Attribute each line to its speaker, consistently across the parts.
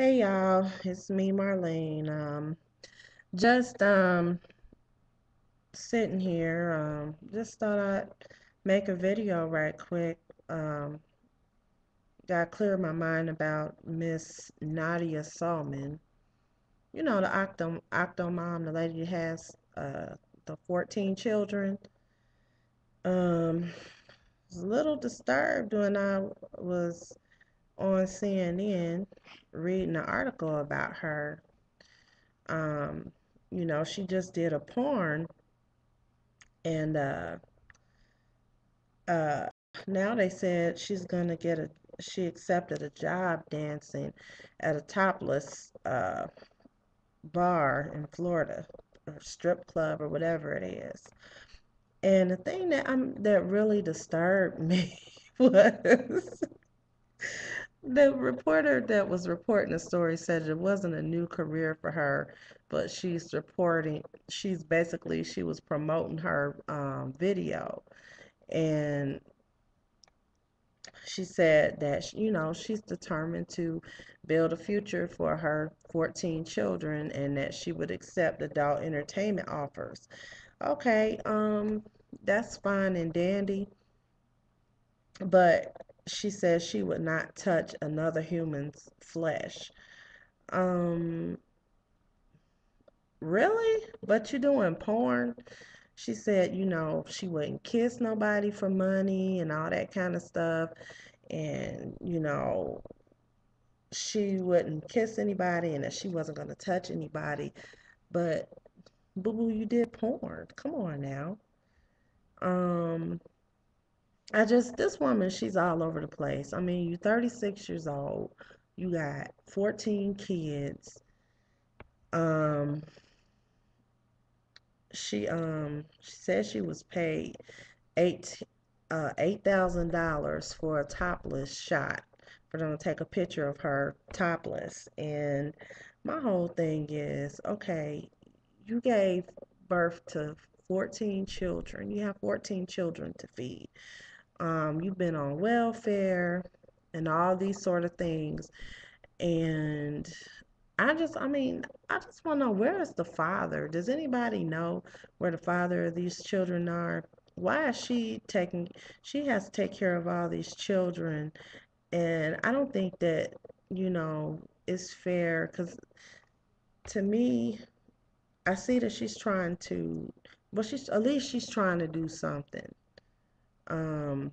Speaker 1: Hey y'all, it's me, Marlene. Just sitting here. Just thought I'd make a video right quick. Um, Got clear my mind about Miss Nadya Suleman. You know the Octomom, the lady that has the 14 children. Um, was a little disturbed when I was on CNN reading an article about her. Um, she just did a porn and uh, now they said she accepted a job dancing at a topless bar in Florida, or strip club or whatever it is. And the thing that really disturbed me was the reporter that was reporting the story said it wasn't a new career for her, but she was promoting her video. And she said that, she's determined to build a future for her 14 children and that she would accept adult entertainment offers. Okay, that's fine and dandy, but she says she would not touch another human's flesh. Um, really? But you're doing porn? She said, she wouldn't kiss nobody for money and all that kind of stuff. And, she wouldn't kiss anybody and that she wasn't going to touch anybody. But, boo boo, you did porn. Come on now. Um, this woman, she's all over the place. I mean, you're 36 years old. You got 14 kids. Um, she said she was paid eight $8,000 for a topless shot for them to take a picture of her topless. And my whole thing is, okay, you gave birth to 14 children. You have 14 children to feed. You've been on welfare and all these sort of things. And I just want to know, where is the father? Does anybody know where the father of these children are? Why is she has to take care of all these children? And I don't think that, it's fair because to me, I see that she's trying to, well, at least she's trying to do something. Um,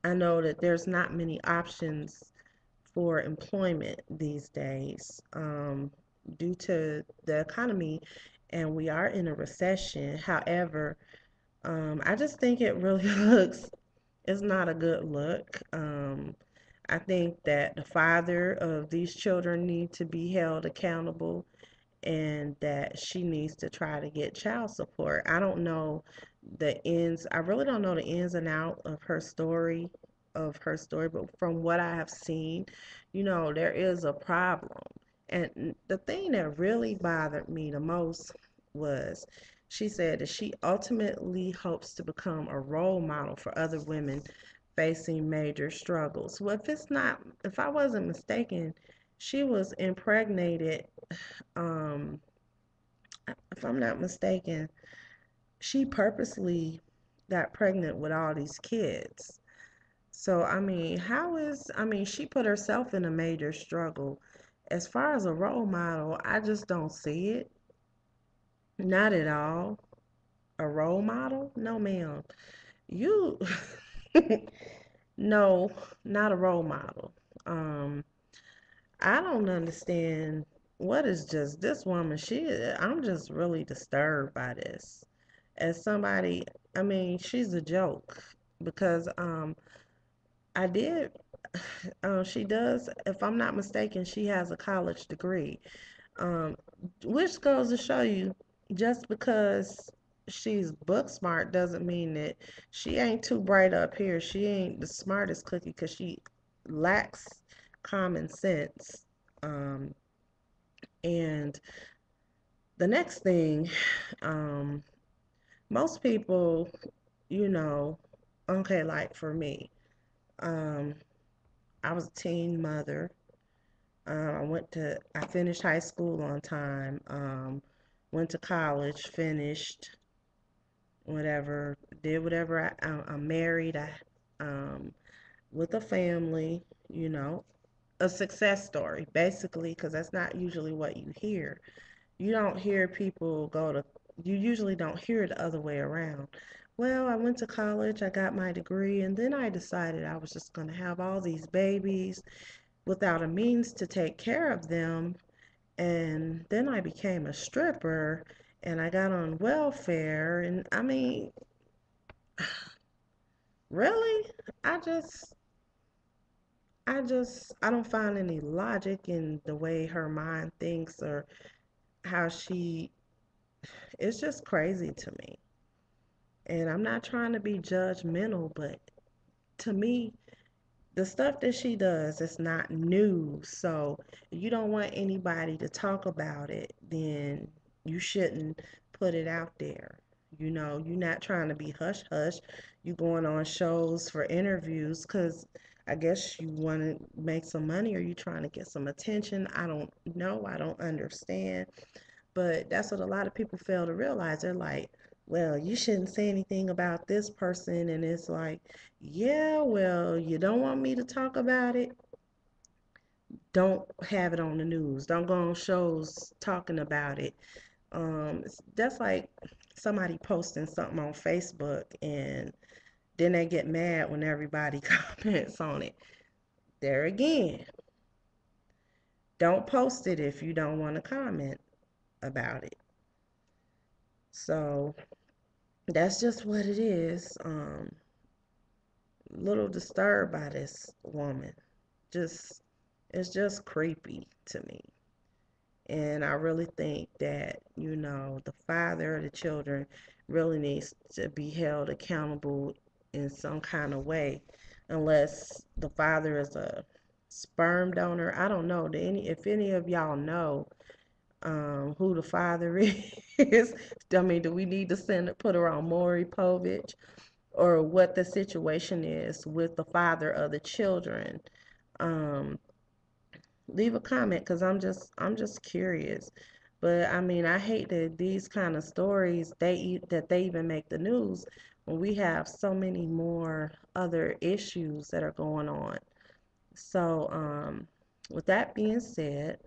Speaker 1: I know that there's not many options for employment these days, due to the economy, and we are in a recession. However, I just think it really it's not a good look. I think that the father of these children need to be held accountable and that she needs to try to get child support. I really don't know the ins and out of her story, but from what I have seen, there is a problem. And the thing that really bothered me the most was she said that she ultimately hopes to become a role model for other women facing major struggles. Well, if I wasn't mistaken, she was impregnated, um, if I'm not mistaken, she purposely got pregnant with all these kids. So, I mean, she put herself in a major struggle. As far as a role model, I just don't see it. Not at all. A role model? No, ma'am. You, no, not a role model. Um, I don't understand what is just this woman. I'm just really disturbed by this. As somebody, I mean, she's a joke because I did she does, if I'm not mistaken, she has a college degree. Um, which goes to show you, just because she's book smart doesn't mean that she ain't too bright up here. She ain't the smartest cookie because she lacks common sense. Um, and the next thing, um, most people, you know, like for me, um, I was a teen mother. I finished high school on time. Went to college, finished whatever, did whatever. I'm married. Um, with a family, you know, a success story, basically, because that's not usually what you hear. You don't hear people go to, you usually don't hear it the other way around. Well, I went to college, I got my degree, and then I decided I was just going to have all these babies without a means to take care of them. And then I became a stripper and I got on welfare. And I mean, really? I just, I don't find any logic in the way her mind thinks or how it's just crazy to me. And I'm not trying to be judgmental, but to me, the stuff that she does is not new. So if you don't want anybody to talk about it, then you shouldn't put it out there. You know, you're not trying to be hush hush. You going on shows for interviews because I guess you want to make some money or you trying to get some attention. I don't know. I don't understand. But that's what a lot of people fail to realize. They're like, well, you shouldn't say anything about this person. And it's like, yeah, well, you don't want me to talk about it. Don't have it on the news. Don't go on shows talking about it. That's like somebody posting something on Facebook and then they get mad when everybody comments on it. There again, don't post it if you don't want to comment about it. So that's just what it is. Little disturbed by this woman. Just it's just creepy to me. And I really think that, you know, the father of the children really needs to be held accountable in some kind of way. Unless the father is a sperm donor. I don't know. If any of y'all know who the father is, I mean, do we need to put her on Maury Povich? Or what the situation is with the father of the children. Um, Leave a comment because I'm just curious. But I mean, I hate that these kind of stories that they even make the news when we have so many more other issues that are going on. So, with that being said,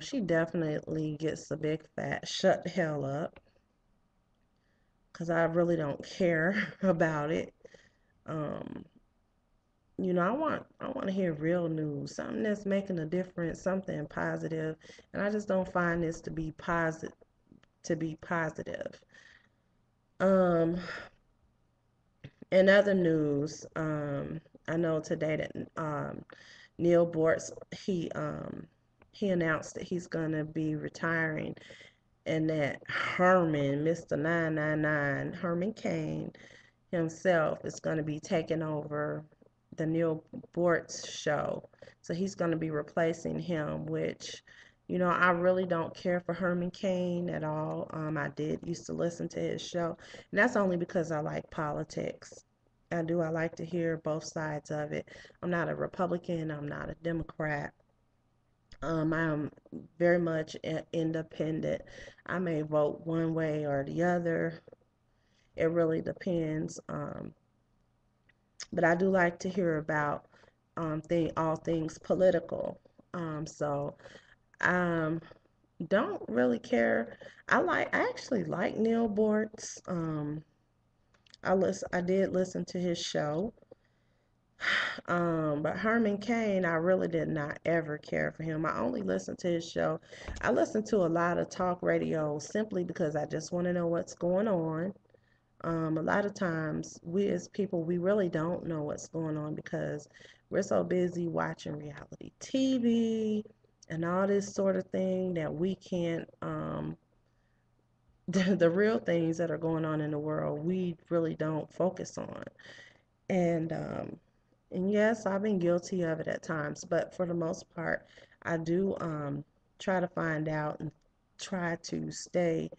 Speaker 1: she definitely gets a big fat shut the hell up because I really don't care about it. Um, You know, I want to hear real news, something that's making a difference, something positive, and I just don't find this to be positive. Um, in other news, I know today that Neal Boortz he announced that he's gonna be retiring, and that Mr. 999, Herman Cain himself is going to be taking over the Neal Boortz show. So he's going to be replacing him, which, you know, I really don't care for Herman Cain at all. I did used to listen to his show, and that's only because I like politics. I like to hear both sides of it. I'm not a Republican, I'm not a Democrat. I'm very much independent. I may vote one way or the other. It really depends. But I do like to hear about all things political. So um, don't really care. I actually like Neal Boortz. I did listen to his show. But Herman Cain, I really did not ever care for him. I only listened to his show. I listen to a lot of talk radio simply because I just want to know what's going on. A lot of times, we as people, we really don't know what's going on because we're so busy watching reality TV and all this sort of thing that we can't, the real things that are going on in the world, we really don't focus on. And, um, and yes, I've been guilty of it at times, but for the most part, I do try to find out and try to stay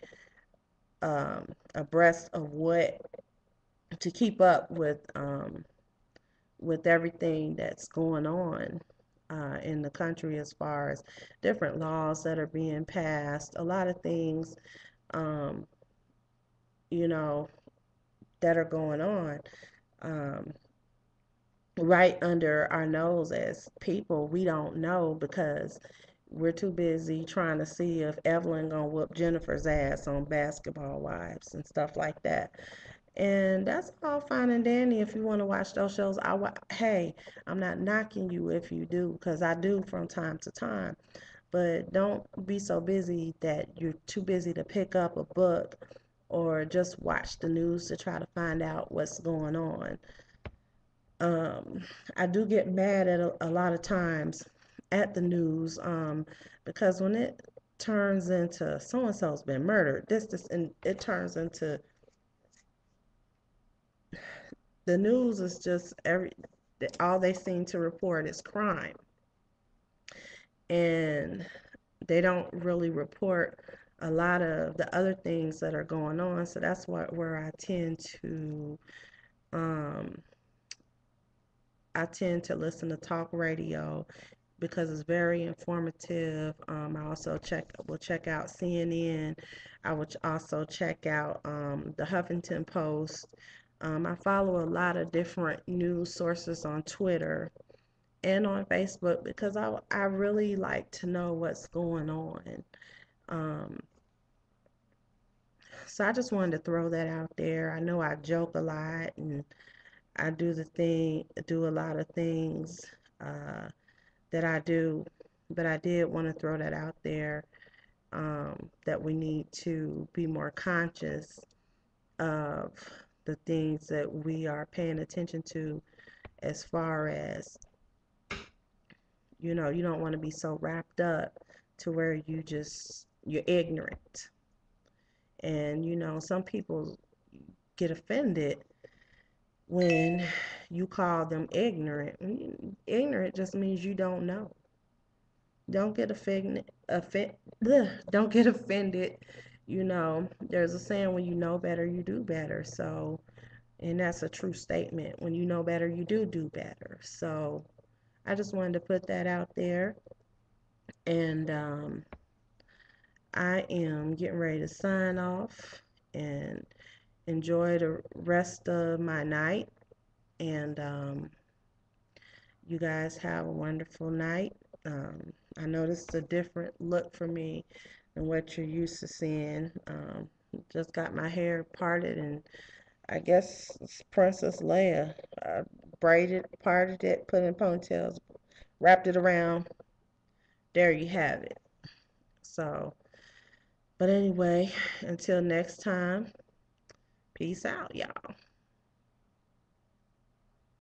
Speaker 1: abreast of what to keep up with everything that's going on. in the country as far as different laws that are being passed, a lot of things, um, you know, that are going on. Um, right under our nose as people we don't know because we're too busy trying to see if Evelyn gonna whoop Jennifer's ass on Basketball Wives and stuff like that. And that's all fine and dandy if you want to watch those shows. Hey, I'm not knocking you if you do, because I do from time to time. But don't be so busy that you're too busy to pick up a book or just watch the news to try to find out what's going on. um, I do get mad at a lot of times at the news, because when it turns into so and so's been murdered, this, and it turns into the news is just all they seem to report is crime, and they don't really report a lot of the other things that are going on. So that's where um, I tend to listen to talk radio because it's very informative. I also will check out CNN. I would also check out the Huffington Post. I follow a lot of different news sources on Twitter and on Facebook because I really like to know what's going on. Um, so I just wanted to throw that out there. I know I joke a lot and I do a lot of things uh, that I do, but I did want to throw that out there, that we need to be more conscious of the things that we are paying attention to, as far as, you don't want to be so wrapped up to where you're ignorant. And, some people get offended when you call them ignorant. Ignorant just means you don't know. Don't get don't get offended. There's a saying, when you know better, you do better. So, and that's a true statement. When you know better, you do better. So, I just wanted to put that out there. And I am getting ready to sign off and enjoy the rest of my night. And you guys have a wonderful night. I know this is a different look for me than what you're used to seeing. Just got my hair parted, and I guess it's Princess Leia. Braided, parted it, put in ponytails, wrapped it around. There you have it. So, but anyway, until next time, peace out, y'all.